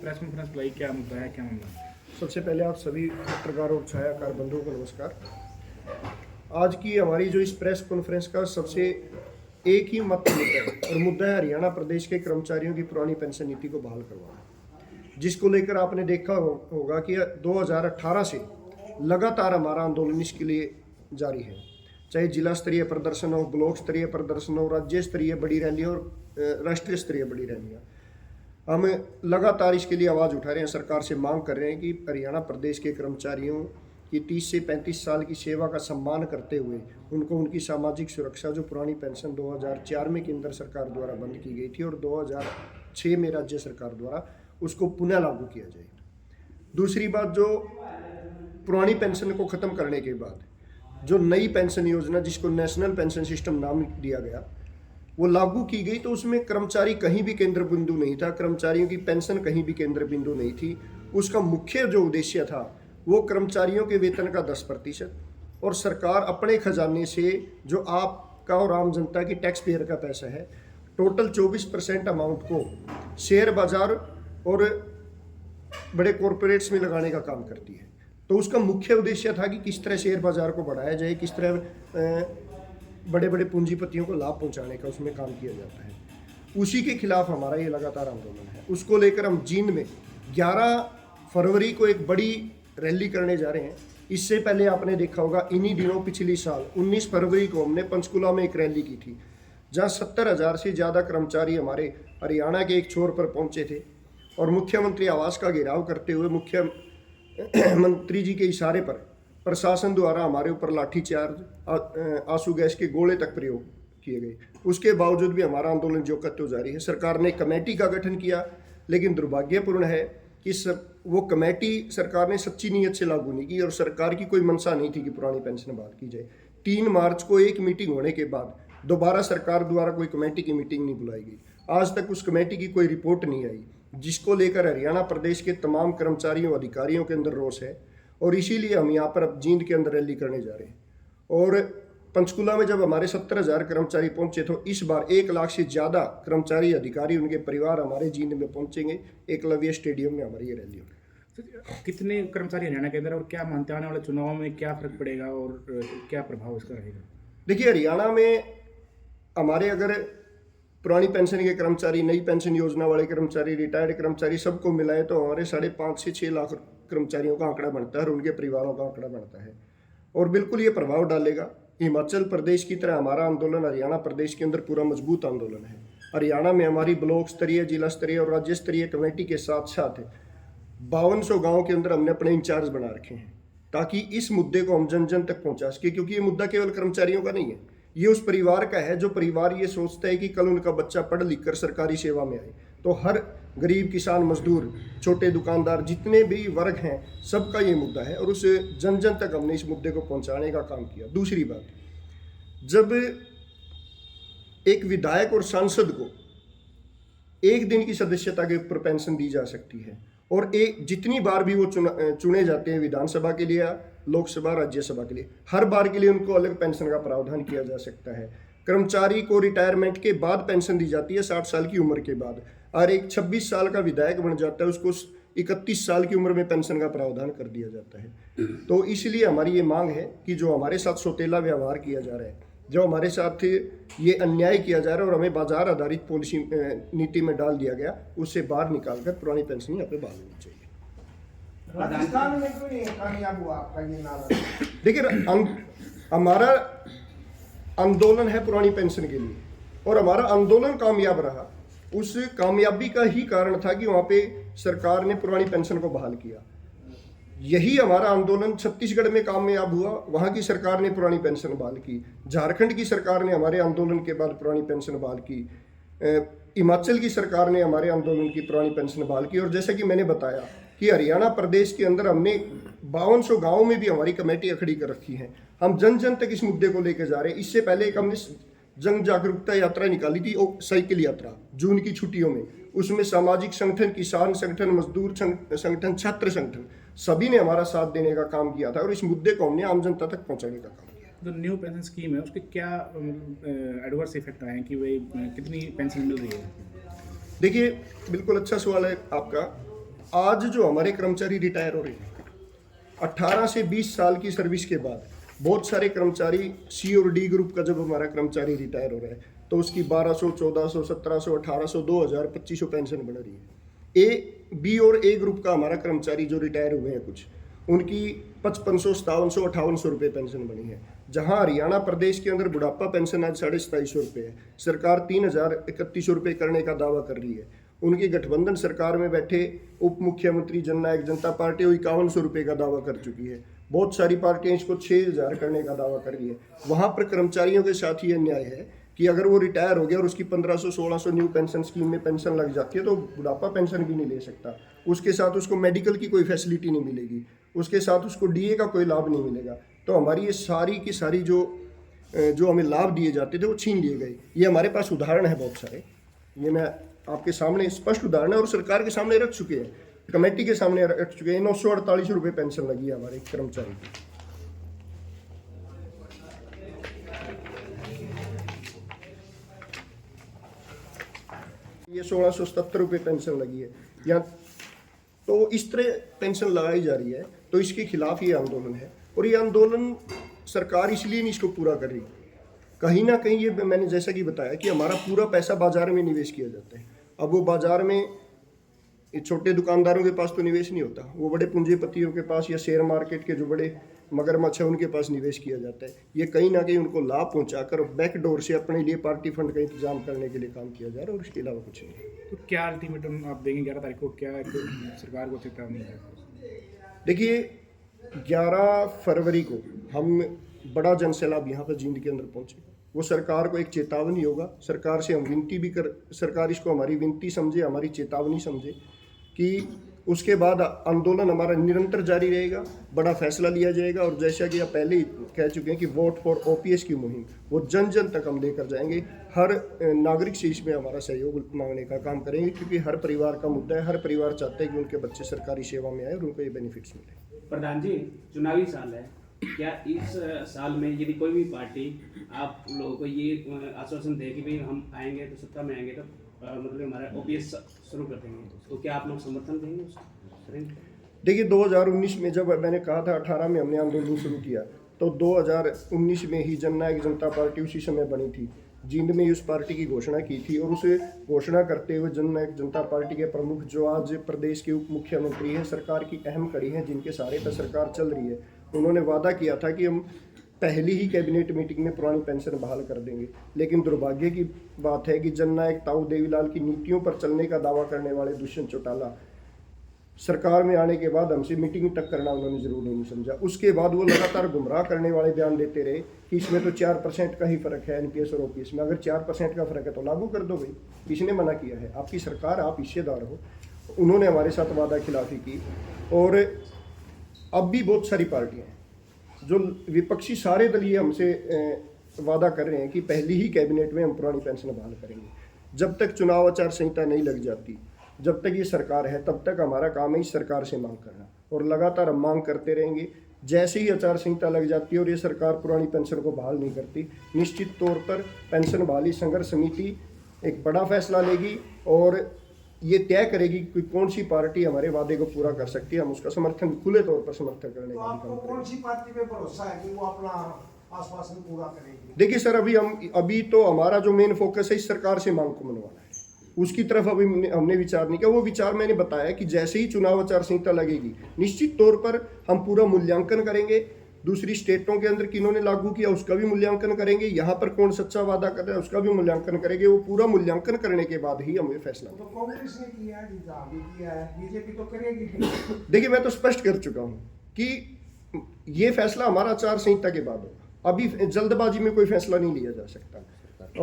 Press conference बुलाई, क्या मुद्दा है, क्या मामला है? सबसे पहले आप सभी पत्रकार और छायाकार बंधुओं को नमस्कार। आज की हमारी जो इस प्रेस कॉन्फ्रेंस का सबसे एक ही मुद्दा है और मुद्दा है हरियाणा प्रदेश के कर्मचारियों की पुरानी पेंशन नीति को बहाल करवाना, जिसको लेकर आपने देखा होगा कि 2018 से लगातार हमारा आंदोलन इसके लिए जारी है। चाहे जिला स्तरीय प्रदर्शन हो, ब्लॉक स्तरीय प्रदर्शन हो, राज्य स्तरीय बड़ी रैली और राष्ट्रीय स्तरीय बड़ी रैलियाँ, हम लगातार इसके लिए आवाज़ उठा रहे हैं, सरकार से मांग कर रहे हैं कि हरियाणा प्रदेश के कर्मचारियों की 30 से 35 साल की सेवा का सम्मान करते हुए उनको उनकी सामाजिक सुरक्षा, जो पुरानी पेंशन 2004 में केंद्र सरकार द्वारा बंद की गई थी और 2006 में राज्य सरकार द्वारा उसको पुनः लागू किया जाए। दूसरी बात, जो पुरानी पेंशन को ख़त्म करने के बाद जो नई पेंशन योजना, जिसको नेशनल पेंशन सिस्टम नाम दिया गया, वो लागू की गई, तो उसमें कर्मचारी कहीं भी केंद्र बिंदु नहीं था, कर्मचारियों की पेंशन कहीं भी केंद्र बिंदु नहीं थी। उसका मुख्य जो उद्देश्य था वो कर्मचारियों के वेतन का 10% और सरकार अपने खजाने से जो आपका और आम जनता की टैक्स पेयर का पैसा है, टोटल 24% अमाउंट को शेयर बाजार और बड़े कॉरपोरेट्स में लगाने का काम करती है। तो उसका मुख्य उद्देश्य था कि किस तरह शेयर बाजार को बढ़ाया जाए, किस तरह बड़े बड़े पूंजीपतियों को लाभ पहुंचाने का उसमें काम किया जाता है। उसी के खिलाफ हमारा ये लगातार आंदोलन है। उसको लेकर हम जींद में 11 फरवरी को एक बड़ी रैली करने जा रहे हैं। इससे पहले आपने देखा होगा, इन्हीं दिनों पिछली साल 19 फरवरी को हमने पंचकुला में एक रैली की थी, जहाँ 70,000 से ज़्यादा कर्मचारी हमारे हरियाणा के एक छोर पर पहुँचे थे और मुख्यमंत्री आवास का घेराव करते हुए मुख्यमंत्री जी के इशारे पर प्रशासन द्वारा हमारे ऊपर लाठीचार्ज, आंसू गैस के गोले तक प्रयोग किए गए। उसके बावजूद भी हमारा आंदोलन जो कत्तो जारी है। सरकार ने कमेटी का गठन किया, लेकिन दुर्भाग्यपूर्ण है कि वो कमेटी सरकार ने सच्ची नीयत से लागू नहीं की और सरकार की कोई मंशा नहीं थी कि पुरानी पेंशन बहाल की जाए। 3 मार्च को एक मीटिंग होने के बाद दोबारा सरकार द्वारा कोई कमेटी की मीटिंग नहीं बुलाई गई। आज तक उस कमेटी की कोई रिपोर्ट नहीं आई, जिसको लेकर हरियाणा प्रदेश के तमाम कर्मचारियों अधिकारियों के अंदर रोष है और इसीलिए हम यहाँ पर अब जींद के अंदर रैली करने जा रहे हैं। और पंचकुला में जब हमारे 70,000 कर्मचारी पहुंचे, तो इस बार 1 लाख से ज़्यादा कर्मचारी, अधिकारी, उनके परिवार हमारे जींद में पहुंचेंगे। एकलव्य स्टेडियम में हमारी ये रैली होगी। कितने कर्मचारी हरियाणा के अंदर, और क्या मानते हैं आने वाले चुनाव में क्या फर्क पड़ेगा और क्या प्रभाव इसका रहेगा? देखिए, हरियाणा में हमारे अगर पुरानी पेंशन के कर्मचारी, नई पेंशन योजना वाले कर्मचारी, रिटायर्ड कर्मचारी सबको मिलाए तो हमारे 5.5 से 6 लाख कर्मचारियों का आंकड़ा बनता है और उनके परिवारों का आंकड़ा बनता है और बिल्कुल ये प्रभाव डालेगा। हिमाचल प्रदेश की तरह हमारा आंदोलन हरियाणा प्रदेश के अंदर पूरा मजबूत आंदोलन है। हरियाणा में हमारी ब्लॉक स्तरीय, जिला स्तरीय और राज्य स्तरीय कमेटी के साथ साथ 5200 गाँव के अंदर हमने अपने इंचार्ज बना रखे हैं, ताकि इस मुद्दे को हम जन जन तक पहुँचा सके, क्योंकि ये मुद्दा केवल कर्मचारियों का नहीं है, ये उस परिवार का है जो परिवार ये सोचता है कि कल उनका बच्चा पढ़ लिख कर सरकारी सेवा में आए। तो हर गरीब, किसान, मजदूर, छोटे दुकानदार, जितने भी वर्ग हैं, सबका ये मुद्दा है और उस जन जन तक हमने इस मुद्दे को पहुंचाने का काम किया। दूसरी बात, जब एक विधायक और सांसद को 1 दिन की सदस्यता के ऊपर पेंशन दी जा सकती है और जितनी बार भी वो चुने जाते हैं विधानसभा के लिए, लोकसभा, राज्यसभा के लिए, हर बार के लिए उनको अलग पेंशन का प्रावधान किया जा सकता है। कर्मचारी को रिटायरमेंट के बाद पेंशन दी जाती है 60 साल की उम्र के बाद, और एक 26 साल का विधायक बन जाता है, उसको 31 साल की उम्र में पेंशन का प्रावधान कर दिया जाता है। तो इसलिए हमारी ये मांग है कि जो हमारे साथ सौतेला व्यवहार किया जा रहा है, जो हमारे साथ ये अन्याय किया जा रहा है और हमें बाजार आधारित पॉलिसी नीति में डाल दिया गया, उससे बाहर निकालकर पुरानी पेंशन यहाँ पे बहाल होनी चाहिए। राजस्थान में क्यों नहीं कामयाब हुआ आपका ये नारा? देखिए, हमारा आंदोलन है पुरानी पेंशन के लिए और हमारा आंदोलन कामयाब रहा। उस कामयाबी का ही कारण था कि वहाँ पे सरकार ने पुरानी पेंशन को बहाल किया। यही हमारा आंदोलन छत्तीसगढ़ में कामयाब हुआ, वहाँ की सरकार ने पुरानी पेंशन बहाल की। झारखंड की सरकार ने हमारे आंदोलन के बाद पुरानी पेंशन बहाल की। हिमाचल की सरकार ने हमारे आंदोलन की पुरानी पेंशन बहाल की। और जैसा कि मैंने बताया कि हरियाणा प्रदेश के अंदर हमने 5200 गाँव में भी हमारी कमेटियाँ खड़ी कर रखी हैं। हम जन जन तक इस मुद्दे को लेकर जा रहे हैं। इससे पहले एक हमने जन जागरूकता यात्रा निकाली थी, साइकिल यात्रा, जून की छुट्टियों में। उसमें सामाजिक संगठन, किसान संगठन, मजदूर संगठन, छात्र संगठन, सभी ने हमारा साथ देने का काम किया था और इस मुद्दे को हमने आम जनता तक पहुंचाने का काम किया। जो न्यू पेंशन स्कीम है, उसके क्या एडवर्स इफेक्ट आए हैं कि वे कितनी पेंशन मिल रही है? देखिए, बिल्कुल अच्छा सवाल है आपका। आज जो हमारे कर्मचारी रिटायर हो रहे हैं 18 से 20 साल की सर्विस के बाद, बहुत सारे कर्मचारी सी और डी ग्रुप का जब हमारा कर्मचारी रिटायर हो रहा है तो उसकी 1200, 1400, 1700, 1800, 2000, 2500 पेंशन बन रही है। ए, बी और ए ग्रुप का हमारा कर्मचारी जो रिटायर हुए हैं कुछ, उनकी 5500, 5700, 5800 रुपये पेंशन बनी है। जहां हरियाणा प्रदेश के अंदर बुढ़ापा पेंशन आज 2750 रुपये है, सरकार 3031 रुपये करने का दावा कर रही है। उनकी गठबंधन सरकार में बैठे उप मुख्यमंत्री जननायक जनता पार्टी 5100 रुपये का दावा कर चुकी है। बहुत सारी पार्टियां इसको 6000 करने का दावा कर रही है। वहां पर कर्मचारियों के साथ ये अन्याय है कि अगर वो रिटायर हो गया और उसकी 1500, 1600 न्यू पेंशन स्कीम में पेंशन लग जाती है तो बुढ़ापा पेंशन भी नहीं ले सकता। उसके साथ उसको मेडिकल की कोई फैसिलिटी नहीं मिलेगी, उसके साथ उसको डीए का कोई लाभ नहीं मिलेगा। तो हमारी ये सारी की सारी जो हमें लाभ दिए जाते थे वो छीन लिए गए। ये हमारे पास उदाहरण है बहुत सारे, ये मैं आपके सामने स्पष्ट उदाहरण है और सरकार के सामने रख चुके हैं, कमेटी के सामने रख चुके हैं। 948 रुपये पेंशन लगी है हमारे कर्मचारी की। ये 1677 रुपये पेंशन लगी है या तो इस तरह पेंशन लगाई जा रही है। तो इसके खिलाफ ये आंदोलन है और ये आंदोलन सरकार इसलिए नहीं इसको पूरा कर रही। कहीं ना कहीं ये मैंने जैसा कि बताया कि हमारा पूरा पैसा बाजार में निवेश किया जाता है। अब वो बाजार में छोटे दुकानदारों के पास तो निवेश नहीं होता, वो बड़े पूंजीपतियों के पास या शेयर मार्केट के जो बड़े मगरमच्छ है उनके पास निवेश किया जाता है। ये कहीं ना कहीं उनको लाभ पहुंचाकर बैकडोर से अपने लिए पार्टी फंड का इंतजाम करने के लिए काम किया जा रहा है और इसके अलावा कुछ नहीं। तो क्या अल्टीमेटम आप देंगे 11 तारीख को, क्या सरकार को चेतावनी है? देखिए 11 फरवरी को हम बड़ा जनसैलाब यहाँ पर जींद के अंदर पहुँचेगा। वो सरकार को एक चेतावनी होगा। सरकार से हम विनती भी कर, सरकार इसको हमारी विनती समझे, हमारी चेतावनी समझे कि उसके बाद आंदोलन हमारा निरंतर जारी रहेगा, बड़ा फैसला लिया जाएगा। और जैसा कि आप पहले ही कह चुके हैं कि वोट फॉर ओपीएस की मुहिम वो जन जन तक हम लेकर जाएंगे। हर नागरिक से इसमें हमारा सहयोग मांगने का काम करेंगे, क्योंकि हर परिवार का मुद्दा है। हर परिवार चाहता है कि उनके बच्चे सरकारी सेवा में आए और उनको ये बेनिफिट्स मिले। प्रधान जी, चुनावी साल है, क्या इस साल में यदि कोई भी पार्टी आप लोगों को ये आश्वासन दे कि भाई हम आएंगे तो सत्ता में आएंगे तो मतलब हमारा ओपीएस शुरू कर देंगे, तो क्या आप लोग समर्थन देंगे उसको? देखिए 2019 में जब मैंने कहा था 18 में हमने आंदोलन शुरू किया तो 2019 में ही जननायक जनता पार्टी उसी समय बनी थी। जींद में उस पार्टी की घोषणा की थी और उसे घोषणा करते हुए जननायक जनता पार्टी के प्रमुख जो आज प्रदेश के उप मुख्यमंत्री हैं, सरकार की अहम कड़ी हैं, जिनके सहारे पर सरकार चल रही है, उन्होंने वादा किया था कि हम पहली ही कैबिनेट मीटिंग में पुरानी पेंशन बहाल कर देंगे। लेकिन दुर्भाग्य की बात है कि जननायक ताऊ देवीलाल की नीतियों पर चलने का दावा करने वाले दुष्यंत चौटाला सरकार में आने के बाद हमसे मीटिंग तक करना उन्होंने जरूरी नहीं समझा। उसके बाद वो लगातार गुमराह करने वाले बयान देते रहे कि इसमें तो 4% का ही फर्क है एनपीएस और ओपीएस में। अगर 4% का फर्क है तो लागू कर दो भाई, किसने मना किया है? आपकी सरकार, आप हिस्सेदार हो। उन्होंने हमारे साथ वादा खिलाफी की। और अब भी बहुत सारी पार्टियां हैं जो विपक्षी सारे दलीय हमसे वादा कर रहे हैं कि पहली ही कैबिनेट में हम पुरानी पेंशन बहाल करेंगे। जब तक चुनाव आचार संहिता नहीं लग जाती, जब तक ये सरकार है, तब तक हमारा काम है इस सरकार से मांग करना और लगातार हम मांग करते रहेंगे। जैसे ही आचार संहिता लग जाती है और ये सरकार पुरानी पेंशन को बहाल नहीं करती, निश्चित तौर पर पेंशन बहाली संघर्ष समिति एक बड़ा फैसला लेगी और ये तय करेगी कि कौन सी पार्टी हमारे वादे को पूरा कर सकती है। हम उसका समर्थन खुले तौर पर समर्थन करने तो का आपको कौन सी पार्टी पे भरोसा है कि वो अपना आश्वासन पूरा करेगी? देखिए सर, अभी तो हमारा जो मेन फोकस है इस सरकार से मांग को मनवाना है, उसकी तरफ अभी हमने विचार नहीं किया। वो विचार मैंने बताया कि जैसे ही चुनाव आचार संहिता लगेगी, निश्चित तौर पर हम पूरा मूल्यांकन करेंगे। दूसरी स्टेटों के अंदर किन्होंने लागू किया उसका भी मूल्यांकन करेंगे, यहाँ पर कौन सच्चा वादा कर रहा है उसका भी मूल्यांकन करेंगे। वो पूरा मूल्यांकन करने के बाद ही हम ये फैसला तो कांग्रेस ने किया है, भी किया है, बीजेपी तो करेगी। देखिए मैं तो स्पष्ट कर चुका हूँ कि ये फैसला हमारा आचार संहिता के बाद होगा। अभी जल्दबाजी में कोई फैसला नहीं लिया जा सकता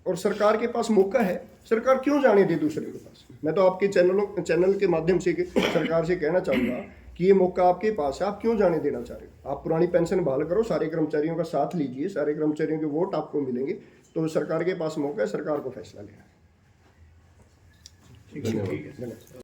और सरकार के पास मौका है। सरकार क्यों जाने दे दूसरे के पास? मैं तो आपके चैनल के माध्यम से सरकार से कहना चाहूँगा कि ये मौका आपके पास है, आप क्यों जाने देना चाह रहे हो? आप पुरानी पेंशन बहाल करो, सारे कर्मचारियों का साथ लीजिए, सारे कर्मचारियों के वोट आपको मिलेंगे, तो सरकार के पास मौका है, सरकार को फैसला लेना है। ठीक है। धन्यवाद।